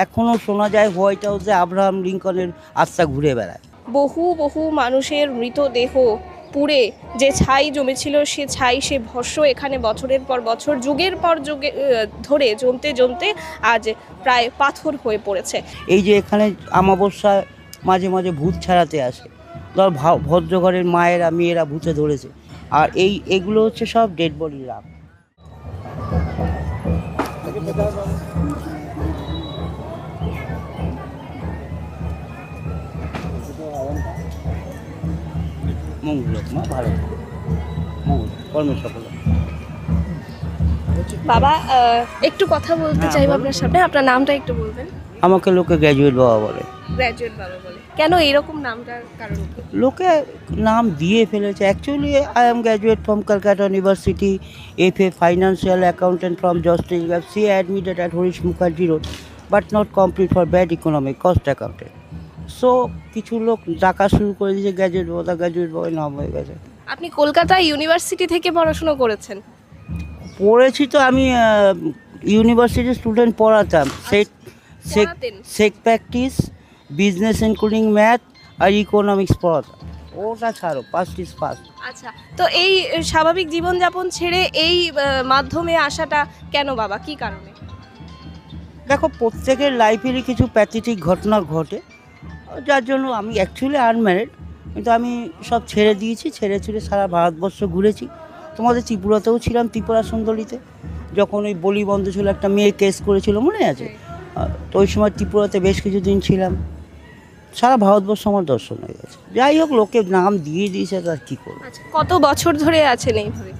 এখনও শোনা যায় হোয়াইট হাউসে আব্রাহাম লিঙ্কনের আস্থা ঘুরে বেড়ায়। বহু বহু মানুষের মৃতদেহ পুড়ে যে ছাই জমেছিল, সে ছাই, সে ভস্ম এখানে বছরের পর বছর, যুগের পর যুগে ধরে জমতে জমতে আজ প্রায় পাথর হয়ে পড়েছে। এই যে এখানে অমাবস্যায় মাঝে মাঝে ভূত ছাড়াতে আসে, ধর ভদ্রঘরের মায়েরা মেয়েরা ভূতে ধরেছে, আর এগুলো হচ্ছে সব ডেড বডির রাখ। মঙ্গল হোক মা, ভালো থাকো, মঙ্গল কর্মে সফল হোক। বাবা একটু কথা বলতে হ্যাঁ, চাইবো বলুন। আপনার সামনে। আপনার নামটা একটু বলবেন। আমাকে লোকে গ্র্যাজুয়েট বাবা বলে। গ্র্যাজুয়েট বাবা বলে কেন, এরকম নামটার কারণ কি? লোকে নাম দিয়ে ফেলেছে। Actually I am graduate from Calcutta university, FA financial accountant from justice gap, she admitted at Harish Mukherjee road, but not complete for bad economic cost accountant. So কিছু লোক ডাকা শুরু করে দিয়েছে গ্র্যাজুয়েট বাবা, গ্র্যাজুয়েট বাবা নাম হয়ে গেছে। আপনি কলকাতা ইউনিভার্সিটি থেকে পড়াশোনা করেছেন? পড়েছি তো আমি, ইউনিভার্সিটির স্টুডেন্ট পড়াতাম। পড়াতেন? সেক প্র্যাকটিস, বিজনেস ইনক্লুডিং ম্যাথ আর ইকোনমিক্স পড়াতাম। ওটা ছাড়ো, পাস্ট ইজ পাস্ট। আচ্ছা, তো এই স্বাভাবিক জীবনযাপন ছেড়ে এই মাধ্যমে আসাটা কেন বাবা, কি কারণে? দেখো, প্রত্যেকের লাইফেরই কিছু প্যাথেটিক ঘটনা ঘটে, যার জন্য আমি অ্যাকচুয়ালি আনম্যারিড, কিন্তু আমি সব ছেড়ে দিয়েছি। ছেড়ে ছুড়ে সারা ভারতবর্ষ ঘুরেছি। তোমাদের ত্রিপুরাতেও ছিলাম, ত্রিপুরা সুন্দরীতে, যখন ওই বলি বন্ধ ছিল, একটা মেয়ে কেস করেছিল, মনে আছে? তো ওই সময় ত্রিপুরাতে বেশ কিছুদিন ছিলাম। সারা ভারতবর্ষ আমার দর্শন হয়ে গেছে। যাই হোক, লোকে নাম দিয়ে দিয়েছে, তার কী করবো। আচ্ছা, কত বছর ধরে আছেন এইভাবে?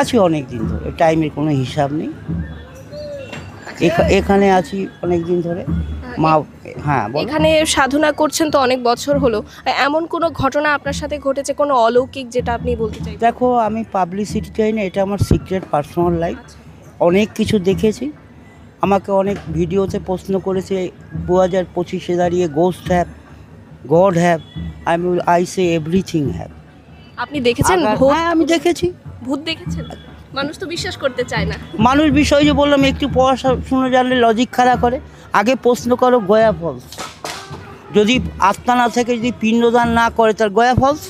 আছি অনেক দিন ধরে, টাইমের কোনো হিসাব নেই। এখানে আছি অনেক দিন ধরে। মা, হ্যাঁ বলো। এখানে সাধনা করছেন তো অনেক বছর হলো, এমন কোনো ঘটনা আপনার সাথে ঘটেছে, কোনো অলৌকিক, যেটা আপনি বলতে চাইবেন? দেখো, আমি পাবলিসিটি চাই না, এটা আমার সিক্রেট পার্সোনাল লাইফ। অনেক কিছু দেখেছি। আমাকে অনেক ভিডিওতে প্রশ্ন করেছে 2025-এ দাঁড়িয়ে, ghost have, god have, I say everything have. আপনি দেখেছেন ভূত? হ্যাঁ, আমি দেখেছি। ভূত দেখেছেন? মানুষ তো বিশ্বাস করতে চায় না। মানুষ বিষয় যে বললাম, একটু পড়াশোনা জানলে লজিক খাড়া করে। আগে প্রশ্ন করো গয়া ফলস, যদি আত্মা না থেকে যদি পিণ্ডদান না করে, তার গয়া ফলস,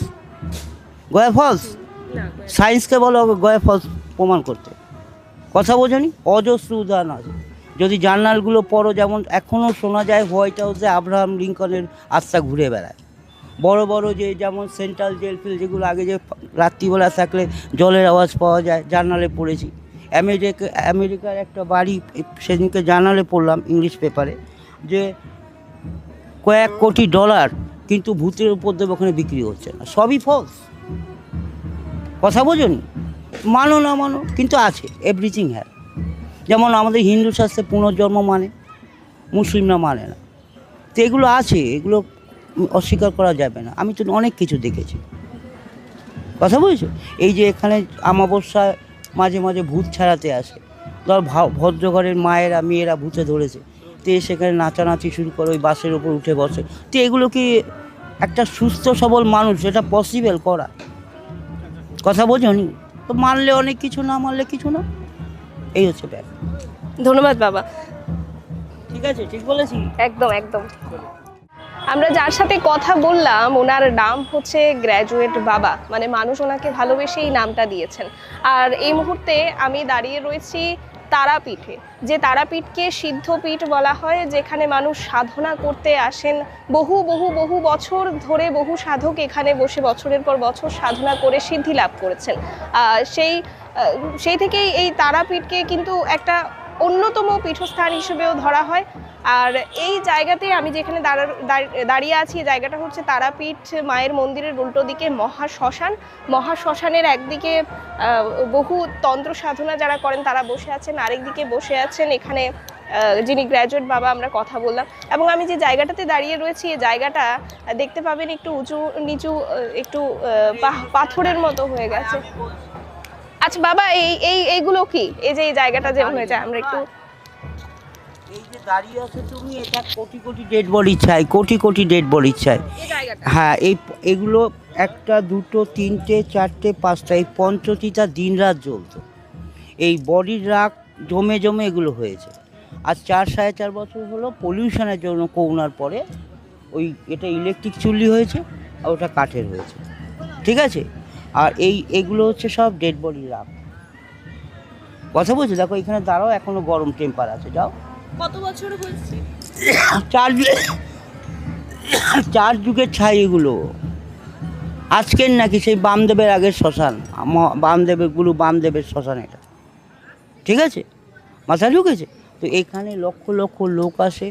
গয়া ফলস। না, সায়েন্সকে বলো গয়া ফলস প্রমাণ করতে। কথা বোঝনি? অজস্র উদাহরণ আছে। যদি জার্নালগুলো পড়ো, যেমন এখনও শোনা যায় হোয়াইট হাউসে আব্রাহাম লিঙ্কনের আস্থা ঘুরে বেড়ায়। বড় বড় যে যেমন সেন্ট্রাল জেল ফিল, যেগুলো আগে যে রাত্রিবেলা থাকলে জলের আওয়াজ পাওয়া যায়, জার্নালে পড়েছি। আমেরিকার একটা বাড়ি, সেদিনকে জার্নালে পড়লাম ইংলিশ পেপারে, যে কয়েক কোটি ডলার কিন্তু ভূতের উপর দেবে ওখানে বিক্রি হচ্ছে না, সবই ফলস। কথা বোঝনি? মানো না মানো, কিন্তু আছে, এভরিথিং হ্যাভ। যেমন আমাদের হিন্দু শাস্ত্রে পুনর্জন্ম মানে, মুসলিমরা মানে না। তো এগুলো আছে, এগুলো অস্বীকার করা যাবে না। আমি তো অনেক কিছু দেখেছি। কথা বলছো? এই যে এখানে অমাবস্যায় মাঝে মাঝে ভূত ছাড়াতে আসে, ধর ভদ্রঘরের মায়েরা মেয়েরা ভূতে ধরেছে, তো সেখানে নাচানাচি শুরু করে, ওই বাসের ওপর উঠে বসে। তো এগুলো কি একটা সুস্থ সবল মানুষ এটা পসিবল করা? কথা বোঝনি? তো মানলে অনেক কিছু, না মানলে কিছু না, এই হচ্ছে ব্যাপার। ধন্যবাদ বাবা। ঠিক আছে, ঠিক বলেছি। একদম একদম। আমরা যার সাথে কথা বললাম, ওনার নাম হচ্ছে গ্র্যাজুয়েট বাবা, মানে মানুষ ওনাকে ভালোবেসে এই নামটা দিয়েছেন। আর এই মুহূর্তে আমি দাঁড়িয়ে রয়েছি তারাপীঠে, যে তারাপীঠকে সিদ্ধপীঠ বলা হয়, যেখানে মানুষ সাধনা করতে আসেন। বহু বহু বহু বছর ধরে বহু সাধক এখানে বসে বছরের পর বছর সাধনা করে সিদ্ধি লাভ করেছেন। সেই থেকেই এই তারাপীঠকে কিন্তু একটা অন্যতম পীঠস্থান হিসেবেও ধরা হয়। আর এই জায়গাতে আমি যেখানে দাঁড়িয়ে আছি, এই জায়গাটা হচ্ছে তারাপীঠ মায়ের মন্দিরের উল্টো দিকে মহাশ্মশান। মহাশ্মশানের একদিকে বহু তন্ত্র সাধনা যারা করেন তারা বসে আছেন, আরেকদিকে বসে আছেন এখানে যিনি গ্র্যাজুয়েট বাবা, আমরা কথা বললাম। এবং আমি যে জায়গাটাতে দাঁড়িয়ে রয়েছি, এই জায়গাটা দেখতে পাবেন একটু উঁচু নিচু, একটু পাথরের মতো হয়ে গেছে। আচ্ছা বাবা, এইগুলো কি? এই যে এই জায়গাটা যেমন হয়েছে, আমরা একটু, এই যে দাঁড়িয়ে আছো তুমি, এটা কোটি কোটি ডেড বডি চাই, কোটি কোটি ডেড বডি চাই। এই জায়গাটা, হ্যাঁ, এগুলো একটা দুটো তিনটে চারটে পাঁচটা, এই পঞ্চটিটা দিন রাত জ্বলতো। এই বডির রাগ জমে জমে এগুলো হয়েছে। আজ 4-4.5 বছর হলো পলিউশনের জন্য করোনার পরে ওই এটা ইলেকট্রিক চুল্লি হয়েছে আর ওটা কাঠের হয়েছে, ঠিক আছে। আর এগুলো হচ্ছে সব ডেড বডি রাখ। কথা বলছি, দেখো এখানে দাঁড়াও, এখনো গরম টেম্পার আছে, যাও। কত বছর হয়েছে? 4 যুগের ছাই এগুলো, আজকের নাকি, সেই বামদেবের আগের শ্মশান, বামদেবের শ্মশান এটা, ঠিক আছে, মাথা ঢুকেছে। তো এখানে লক্ষ লক্ষ লোক আসে,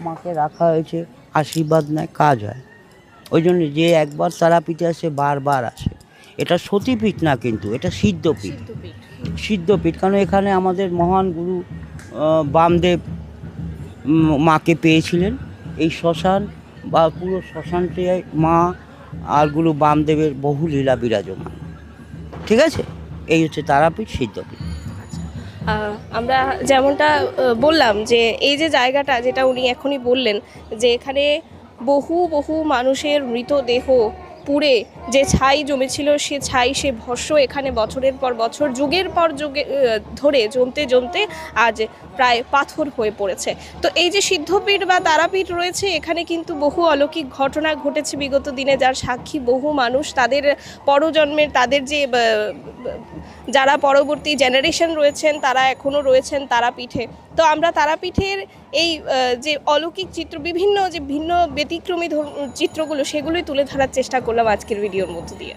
মাকে রাখা হয়েছে, আশীর্বাদ নেয়, কাজ হয়। ওই জন্য যে একবার তারাপীঠে আসে বারবার আসে। এটা সতীপীঠ না, কিন্তু এটা সিদ্ধপীঠ। সিদ্ধপীঠ, কারণ এখানে আমাদের মহান গুরু বামদেব মাকে পেয়েছিলেন। এই শ্মশান বা পুরো শ্মশানটি মা আর গুরু বামদেবের বহু লীলা বিরাজমান, ঠিক আছে। এই হচ্ছে তারাপীঠ, সিদ্ধপীঠ। আমরা যেমনটা বললাম যে এই যে জায়গাটা যেটা উনি এখনই বললেন, যে এখানে বহু বহু মানুষের মৃতদেহ পুড়ে যে ছাই জমেছিল, সে ছাই, সে ভস্য এখানে বছরের পর বছর, যুগের পর যুগে ধরে জমতে জমতে আজ প্রায় পাথর হয়ে পড়েছে। তো এই যে সিদ্ধপীঠ বা তারাপীঠ রয়েছে, এখানে কিন্তু বহু অলৌকিক ঘটনা ঘটেছে বিগত দিনে, যার সাক্ষী বহু মানুষ, তাদের পরজন্মের, তাদের যে যারা পরবর্তী জেনারেশন রয়েছেন তারা এখনও রয়েছেন তারাপীঠে। তো আমরা তারাপীঠের এই যে অলৌকিক চিত্র, বিভিন্ন যে ভিন্ন ব্যতিক্রমী চিত্রগুলো, সেগুলোই তুলে ধরার চেষ্টা করলাম আজকের ভিডিওর মধ্য দিয়ে।